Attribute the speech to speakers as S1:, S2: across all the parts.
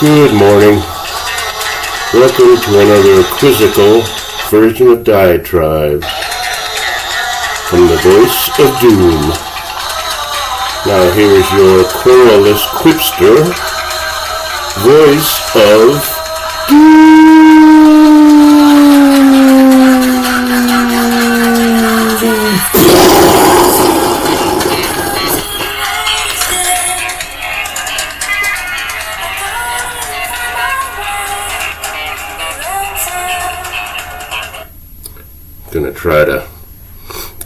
S1: Good morning. Welcome to another quizzical version of Diatribe from the voice of Doom. Now here is your querulous quipster, voice of Doom. Gonna try to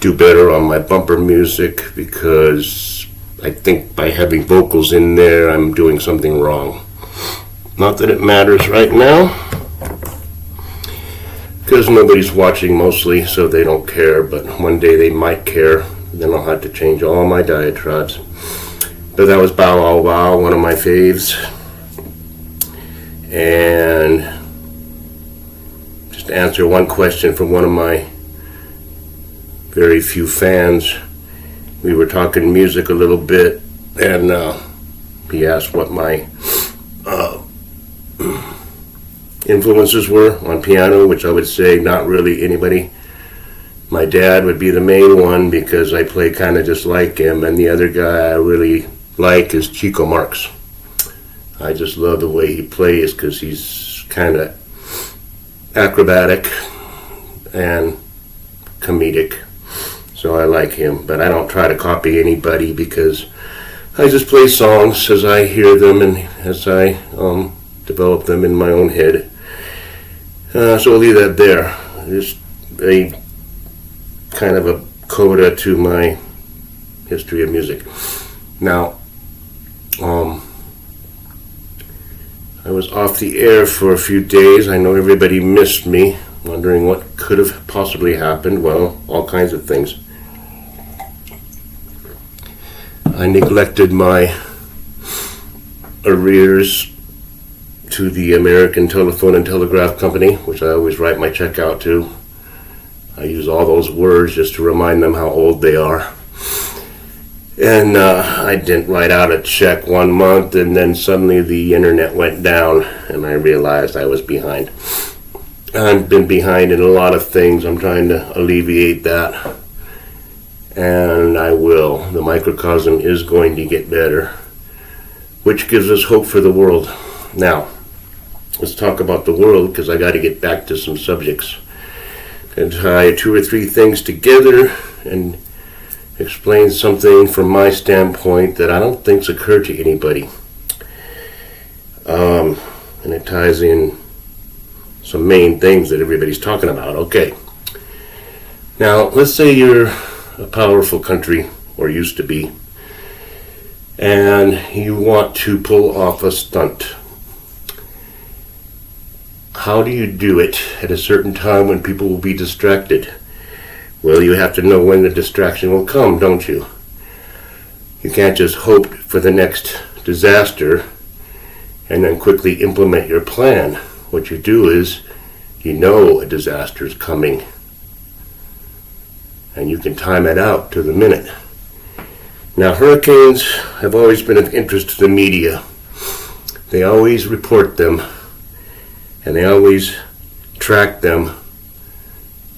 S1: do better on my bumper music because I think by having vocals in there I'm doing something wrong. Not that it matters right now because nobody's watching mostly, so they don't care, but one day they might care. Then I'll have to change all my diatribes. But that was Bow Wow Wow, one of my faves. And just to answer one question from one of my very few fans. We were talking music a little bit, and he asked what my influences were on piano, which I would say not really anybody. My dad would be the main one because I play kind of just like him, and the other guy I really like is Chico Marx. I just love the way he plays because he's kind of acrobatic and comedic. So I like him, but I don't try to copy anybody because I just play songs as I hear them and as I develop them in my own head. So I'll leave that there. Just a kind of a coda to my history of music. Now, I was off the air for a few days. I know everybody missed me, wondering what could have possibly happened. Well, all kinds of things. I neglected my arrears to the American Telephone and Telegraph Company, which I always write my check out to. I use all those words just to remind them how old they are. And I didn't write out a check 1 month, and then suddenly the internet went down, and I realized I was behind. I've been behind in a lot of things. I'm trying to alleviate that. And I will. The microcosm is going to get better, which gives us hope for the world. Now, let's talk about the world because I got to get back to some subjects and tie 2 or 3 things together and explain something from my standpoint that I don't think's occurred to anybody. And it ties in some main things that everybody's talking about. Okay. Now, let's say you're a powerful country, or used to be, and you want to pull off a stunt. How do you do it at a certain time when people will be distracted? Well, you have to know when the distraction will come, don't you? You can't just hope for the next disaster and then quickly implement your plan. What you do is, you know a disaster is coming, and you can time it out to the minute. Now, hurricanes have always been of interest to the media. They always report them, and they always track them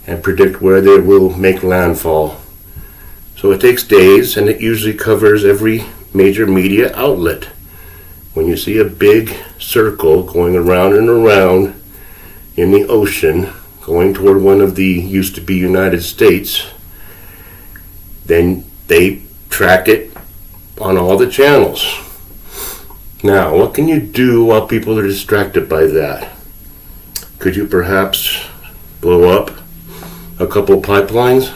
S1: and predict where they will make landfall. So it takes days, and it usually covers every major media outlet. When you see a big circle going around and around in the ocean, going toward one of the used to be United States, then they track it on all the channels. Now, what can you do while people are distracted by that? Could you perhaps blow up a couple pipelines?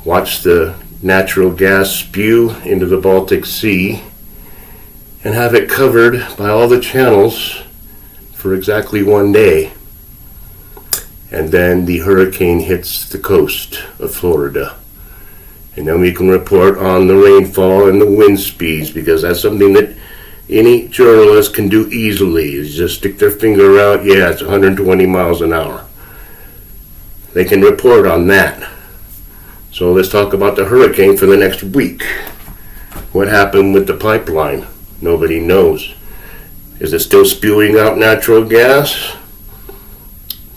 S1: Watch the natural gas spew into the Baltic Sea and have it covered by all the channels for exactly 1 day. And then the hurricane hits the coast of Florida. And then we can report on the rainfall and the wind speeds, because that's something that any journalist can do easily, is just stick their finger out, yeah, it's 120 miles an hour. They can report on that. So let's talk about the hurricane for the next week. What happened with the pipeline? Nobody knows. Is it still spewing out natural gas?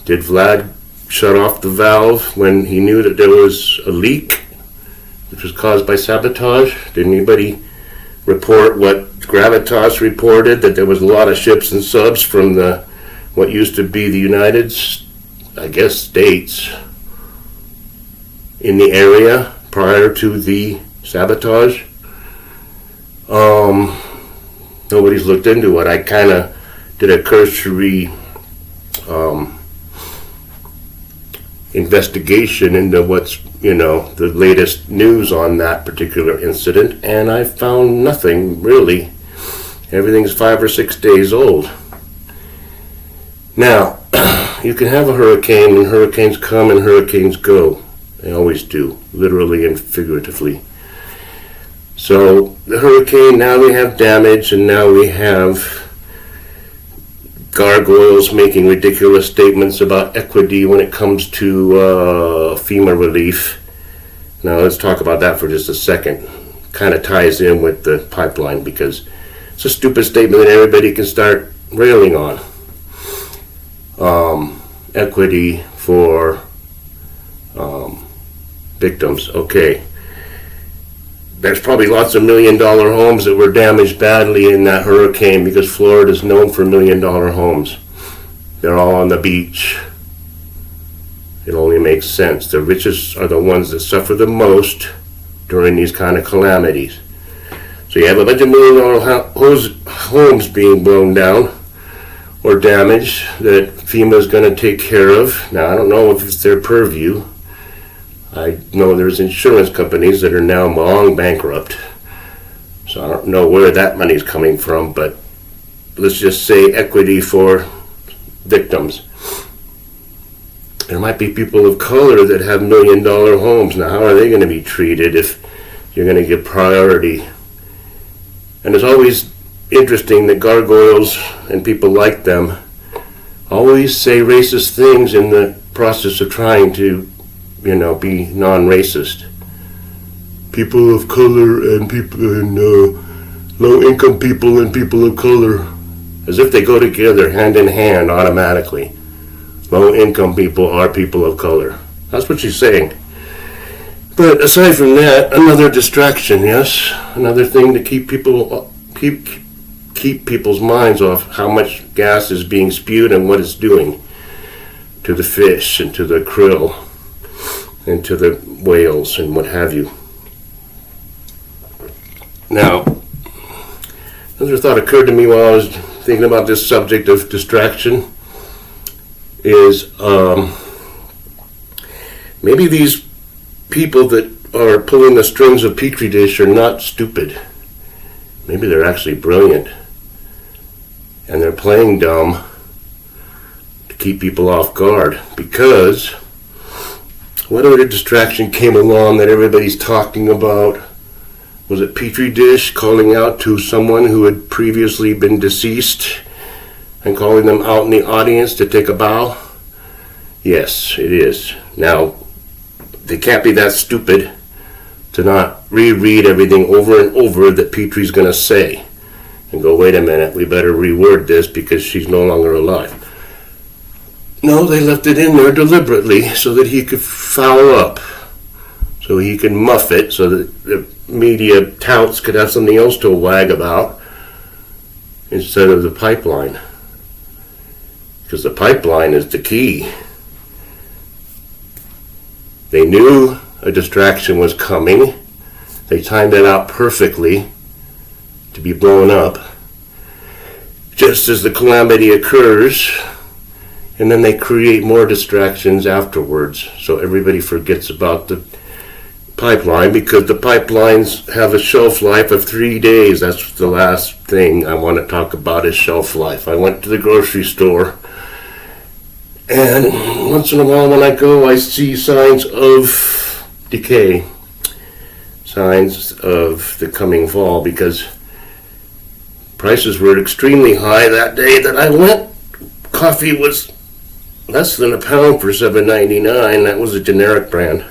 S1: Did Vlad shut off the valve when he knew that there was a leak, which was caused by sabotage? Did anybody report what Gravitas reported, that there was a lot of ships and subs from what used to be the United States in the area prior to the sabotage? Nobody's looked into it. I kind of did a cursory investigation into what's, the latest news on that particular incident, and I found nothing really. Everything's 5 or 6 days old. Now, you can have a hurricane, and hurricanes come and hurricanes go. They always do, literally and figuratively. So the hurricane, now we have damage, and now we have gargoyles making ridiculous statements about equity when it comes to FEMA relief. Now let's talk about that for just a second. Kind of ties in with the pipeline because it's a stupid statement that everybody can start railing on. Equity for victims. Okay. There's probably lots of $1 million homes that were damaged badly in that hurricane because Florida is known for $1 million homes. They're all on the beach. It only makes sense. The richest are the ones that suffer the most during these kind of calamities. So you have a bunch of $1 million homes being blown down or damaged that FEMA is going to take care of. Now, I don't know if it's their purview. I know there's insurance companies that are now long bankrupt, so I don't know where that money's coming from, but let's just say equity for victims. There might be people of color that have $1 million homes. Now, how are they going to be treated if you're going to give priority? And it's always interesting that gargoyles and people like them always say racist things in the process of trying to be non-racist. People of color and people and low-income people and people of color, as if they go together hand in hand automatically. Low-income people are people of color. That's what she's saying. But aside from that, another distraction, yes, another thing to keep people's minds off how much gas is being spewed and what it's doing to the fish and to the krill and to the whales and what have you. Now, another thought occurred to me while I was thinking about this subject of distraction is maybe these people that are pulling the strings of Petri dish are not stupid. Maybe they're actually brilliant. And they're playing dumb to keep people off guard, because what other distraction came along that everybody's talking about? Was it Petri dish calling out to someone who had previously been deceased and calling them out in the audience to take a bow? Yes, it is. Now, they can't be that stupid to not reread everything over and over that Petrie's going to say and go, wait a minute, we better reword this because she's no longer alive. No, they left it in there deliberately so that he could foul up, so he could muff it, so that the media touts could have something else to wag about instead of the pipeline. Because the pipeline is the key. They knew a distraction was coming. They timed it out perfectly to be blown up just as the calamity occurs. And then they create more distractions afterwards, so everybody forgets about the pipeline, because the pipelines have a shelf life of 3 days. That's the last thing I want to talk about is shelf life. I went to the grocery store, and once in a while when I go, I see signs of decay, signs of the coming fall, because prices were extremely high that day that I went. Coffee was less than £1 for $7.99. That was a generic brand.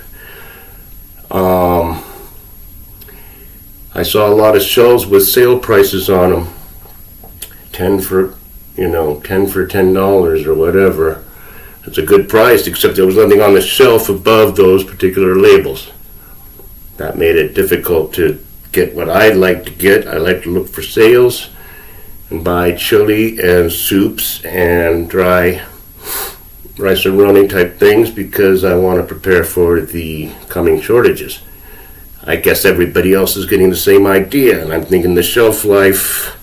S1: I saw a lot of shelves with sale prices on them. 10 for $10 or whatever. It's a good price, except there was nothing on the shelf above those particular labels. That made it difficult to get what I'd like to get. I like to look for sales and buy chili and soups and dry rice and roni type things because I want to prepare for the coming shortages. I guess everybody else is getting the same idea, and I'm thinking the shelf life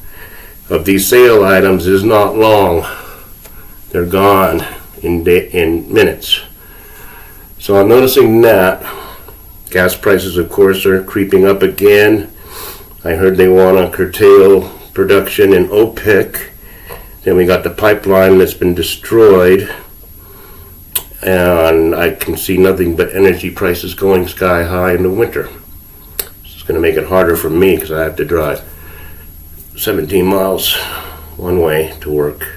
S1: of these sale items is not long. They're gone in minutes. So I'm noticing that. Gas prices, of course, are creeping up again. I heard they want to curtail production in OPEC. Then we got the pipeline that's been destroyed. And I can see nothing but energy prices going sky high in the winter. It's going to make it harder for me because I have to drive 17 miles one way to work.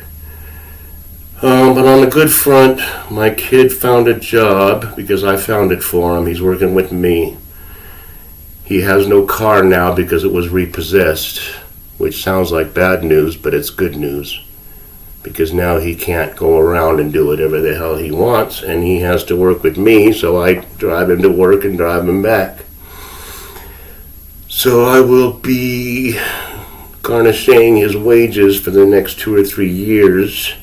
S1: But on the good front, my kid found a job because I found it for him. He's working with me. He has no car now because it was repossessed, which sounds like bad news, but it's good news. Because now he can't go around and do whatever the hell he wants, and he has to work with me, so I drive him to work and drive him back. So I will be garnishing his wages for the next 2 or 3 years,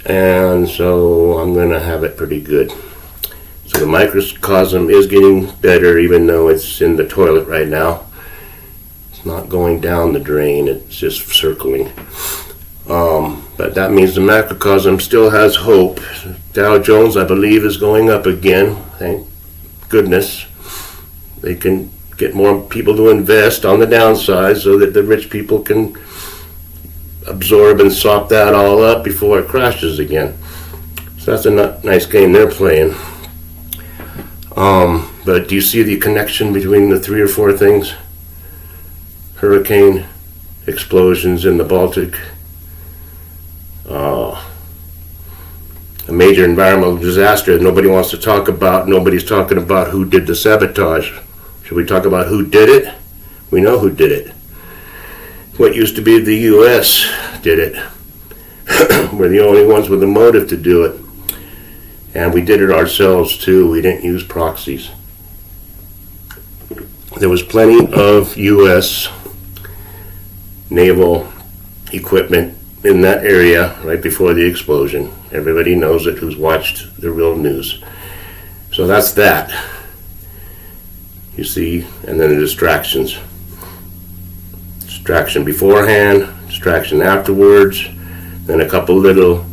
S1: and so I'm going to have it pretty good. So the microcosm is getting better, even though it's in the toilet right now. It's not going down the drain, it's just circling. But that means the macrocosm still has hope. Dow Jones, I believe, is going up again. Thank goodness. They can get more people to invest on the downside so that the rich people can absorb and sop that all up before it crashes again. So that's a nice game they're playing. But do you see the connection between the 3 or 4 things? Hurricane, explosions in the Baltic, a major environmental disaster that nobody wants to talk about. Nobody's talking about who did the sabotage. Should we talk about who did it? We know who did it. What used to be the U.S. did it. We're the only ones with a motive to do it. And we did it ourselves too. We didn't use proxies. There was plenty of U.S. naval equipment in that area right before the explosion. Everybody knows it who's watched the real news. So that's that. You see, and then the distractions. Distraction beforehand, distraction afterwards, then a couple little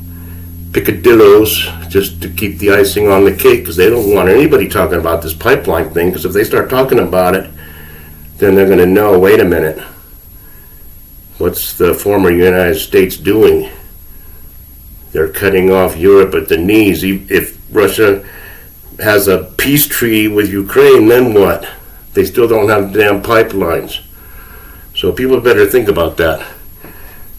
S1: picadillos just to keep the icing on the cake, because they don't want anybody talking about this pipeline thing, because if they start talking about it, then they're going to know, wait a minute, what's the former United States doing? They're cutting off Europe at the knees. If Russia has a peace treaty with Ukraine, then what? They still don't have damn pipelines. So people better think about that.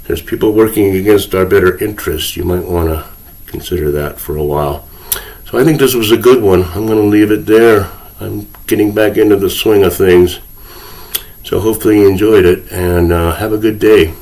S1: There's people working against our better interests. You might want to consider that for a while. So I think this was a good one. I'm going to leave it there. I'm getting back into the swing of things. So hopefully you enjoyed it, and have a good day.